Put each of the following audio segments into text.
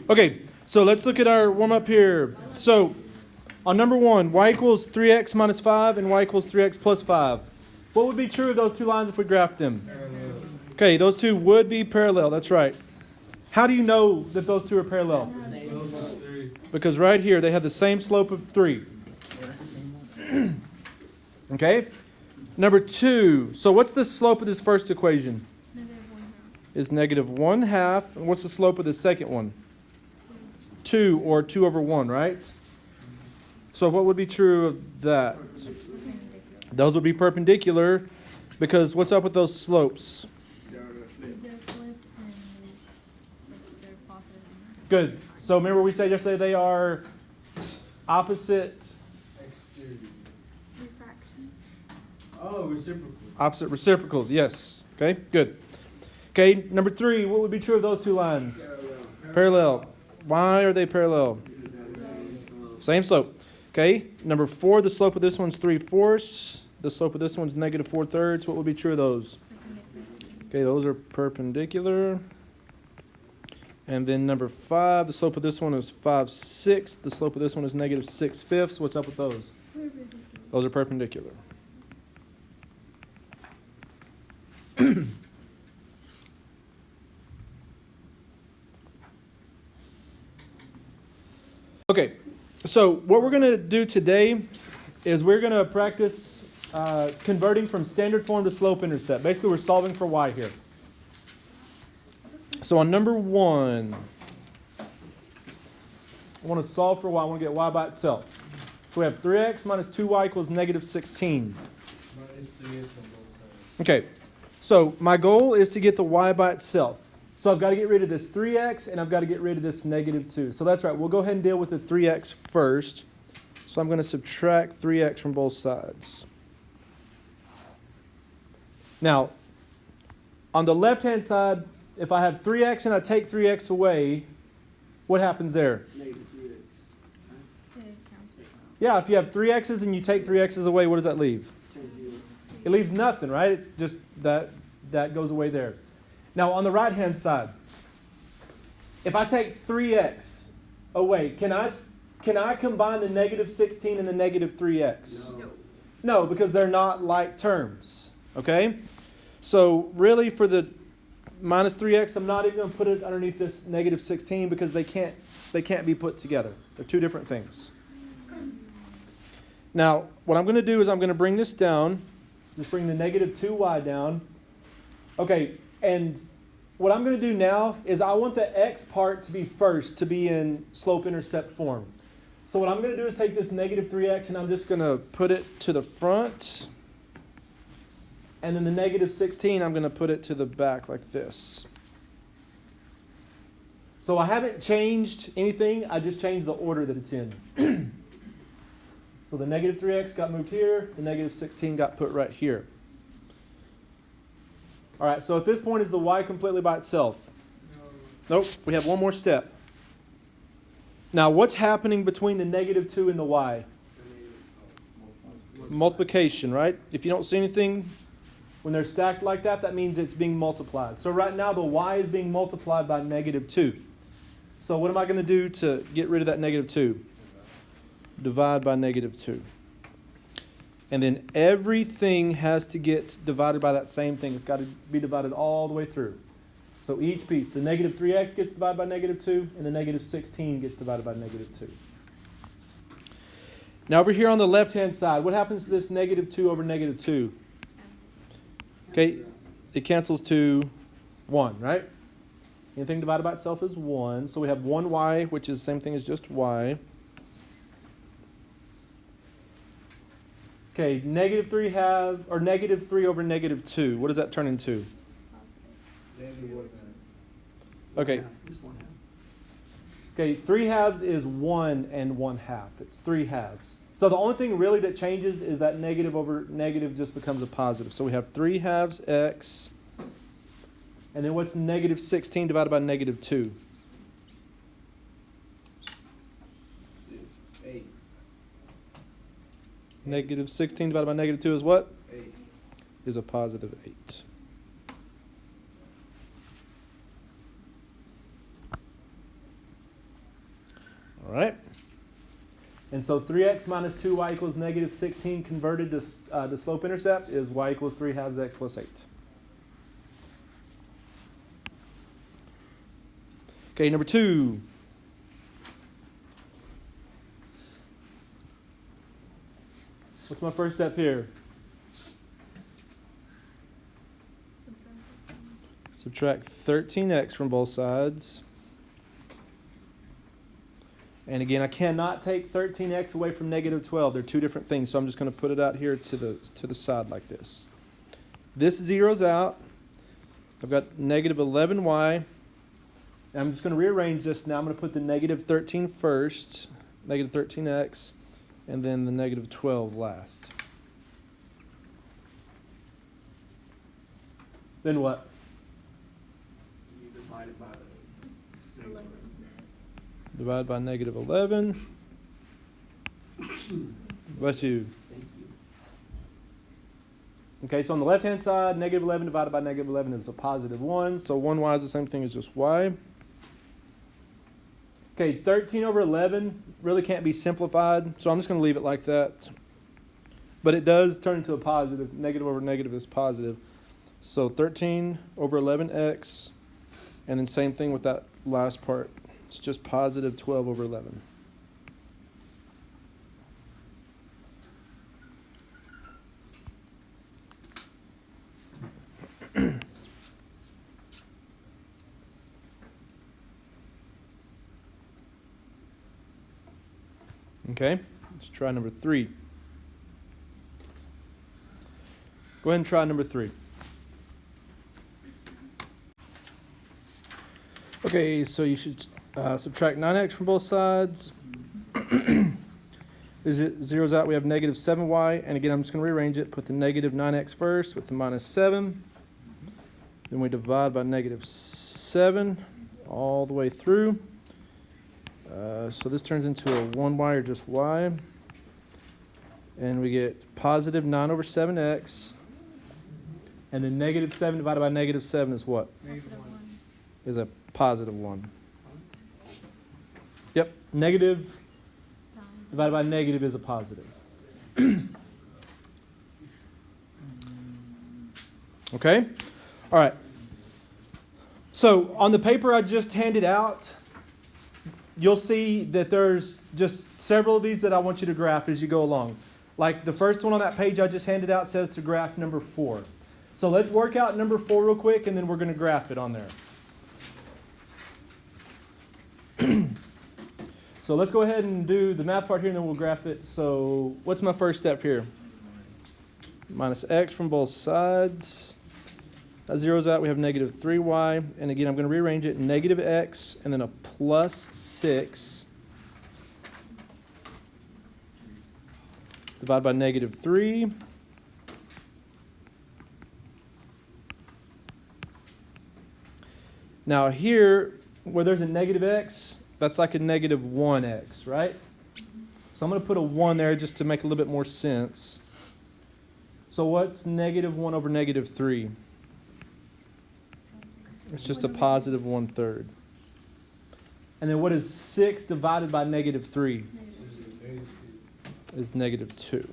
Okay, so let's look at our warm-up here. So on number 1, y equals 3x minus 5 and y equals 3x plus 5. What would be true of those two lines if we graphed them? Parallel. Okay, those two would be parallel. That's right. How do you know that those two are parallel? Because right here they have the same slope of 3. Okay? Number 2. So what's the slope of this first equation? Is negative 1/2. And what's the slope of the second one? 2, or 2 over 1, right? So what would be true of that? Those would be perpendicular, because what's up with those slopes? Good. So remember we said yesterday they are opposite. Oh, reciprocal. Opposite reciprocals, yes. Okay, good. Okay, number 3, what would be true of those two lines? Parallel. Why are they parallel? Same slope. Okay, number 4, the slope of this one's 3/4. The slope of this one's negative 4/3. What would be true of those? Okay, those are perpendicular. And then number 5, the slope of this one is 5/6. The slope of this one is negative 6/5. What's up with those? Those are perpendicular. Okay, so what we're going to do today is we're going to practice converting from standard form to slope intercept. Basically, we're solving for y here. So on number 1, I want to solve for y. I want to get y by itself. So we have 3x minus 2y equals negative 16. Minus 3x on both sides. Okay, so my goal is to get the y by itself. So I've got to get rid of this 3x, and I've got to get rid of this negative 2. So that's right. We'll go ahead and deal with the 3x first. So I'm going to subtract 3x from both sides. Now, on the left-hand side, if I have 3x and I take 3x away, what happens there? Yeah, if you have 3x's and you take 3x's away, what does that leave? It leaves nothing, right? It just that goes away there. Now, on the right-hand side, if I take 3x away, can I combine the negative 16 and the negative 3x? No, because they're not like terms, okay? So really for the minus 3x, I'm not even going to put it underneath this negative 16 because they can't be put together. They're two different things. Now, what I'm going to do is I'm going to bring this down. Just bring the negative 2y down. Okay, and what I'm going to do now is I want the x part to be first, to be in slope-intercept form. So what I'm going to do is take this negative 3x and I'm just going to put it to the front. And then the negative 16, I'm going to put it to the back like this. So I haven't changed anything. I just changed the order that it's in. So the negative 3x got moved here. The negative 16 got put right here. All right, so at this point, is the y completely by itself? No. Nope, we have one more step. Now, what's happening between the negative 2 and the y? Multiplication, right? If you don't see anything, when they're stacked like that, that means it's being multiplied. So right now, the y is being multiplied by negative 2. So what am I going to do to get rid of that negative 2? Divide by negative 2. And then everything has to get divided by that same thing. It's got to be divided all the way through. So each piece, the negative 3x gets divided by negative 2, and the negative 16 gets divided by negative 2. Now over here on the left-hand side, what happens to this negative 2 over negative 2? Okay, it cancels to 1, right? Anything divided by itself is 1. So we have 1y, which is the same thing as just y. Okay, negative 3 over negative 2. What does that turn into? Okay. Okay, 3/2 is 1 and 1/2. It's 3/2. So the only thing really that changes is that negative over negative just becomes a positive. So we have 3/2 x. And then what's negative 16 divided by negative 2? 8. Negative 16 divided by negative 2 is what? 8. Is a positive 8. All right. And so 3x minus 2y equals negative 16 converted to slope intercept is y equals 3 halves x plus 8. Okay, number 2. What's my first step here? Subtract 13x from both sides. And again, I cannot take 13x away from negative 12. They're two different things, so I'm just going to put it out here to the side like this. This zeroes out. I've got negative 11y. And I'm just going to rearrange this now. I'm going to put the negative 13 first, negative 13x, and then the negative 12 last. Then what? You divide it by the 11. Divide by negative 11. Bless you. Thank you. Okay, so on the left-hand side, negative 11 divided by negative 11 is a positive 1. So 1y is the same thing as just y. Okay, 13 over 11 really can't be simplified, so I'm just going to leave it like that. But it does turn into a positive. Negative over negative is positive. So 13 over 11x, and then same thing with that last part. It's just positive 12 over 11. Okay, let's try number 3. Go ahead and try number 3. Okay, so you should subtract 9x from both sides. It zeroes out. We have negative 7y. And again, I'm just going to rearrange it. Put the negative 9x first with the minus 7. Then we divide by negative 7 all the way through. So this turns into a 1y or just y. And we get positive 9 over 7x. And then negative 7 divided by negative 7 is what? Is a positive 1. Yep, negative divided by negative is a positive. Okay? All right. So on the paper I just handed out, you'll see that there's just several of these that I want you to graph as you go along. Like the first one on that page I just handed out says to graph number 4. So let's work out number 4 real quick, and then we're going to graph it on there. So let's go ahead and do the math part here, and then we'll graph it. So what's my first step here? Minus x from both sides. That zeroes out. We have negative 3y. And again, I'm going to rearrange it. Negative x and then a plus 6. Divide by negative 3. Now here, where there's a negative x, that's like a negative 1x, right? So I'm going to put a 1 there just to make a little bit more sense. So what's negative 1 over negative 3? It's just a positive 1/3. And then what is 6 divided by negative 3? Is negative 2.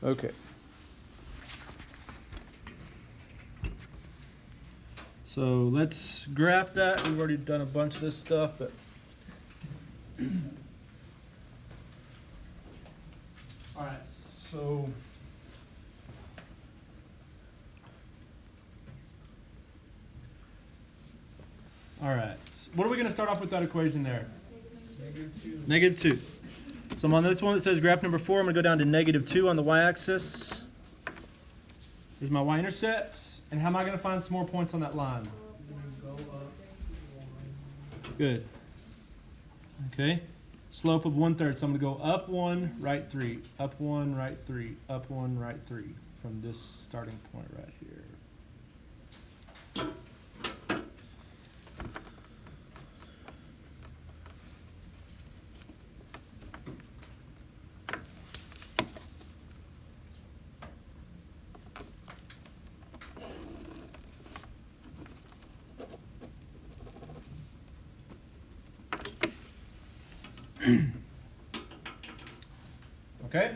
Okay. So let's graph that. We've already done a bunch of this stuff, but all right. So all right. What are we going to start off with that equation there? Negative 2. So I'm on this one that says graph number 4. I'm going to go down to negative 2 on the y-axis. Here's my y-intercept. And how am I going to find some more points on that line? Good. Okay. Slope of 1/3. So I'm going to go up 1, right 3. Up 1, right 3. Up 1, right 3. From this starting point right here. Okay?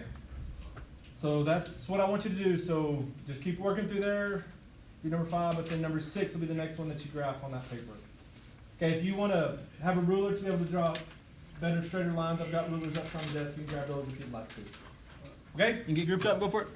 So that's what I want you to do. So just keep working through there. Do number 5, but then number 6 will be the next one that you graph on that paper. Okay, if you want to have a ruler to be able to draw better, straighter lines, I've got rulers up on the desk. You can grab those if you'd like to. Okay, you can get grouped up and go for it.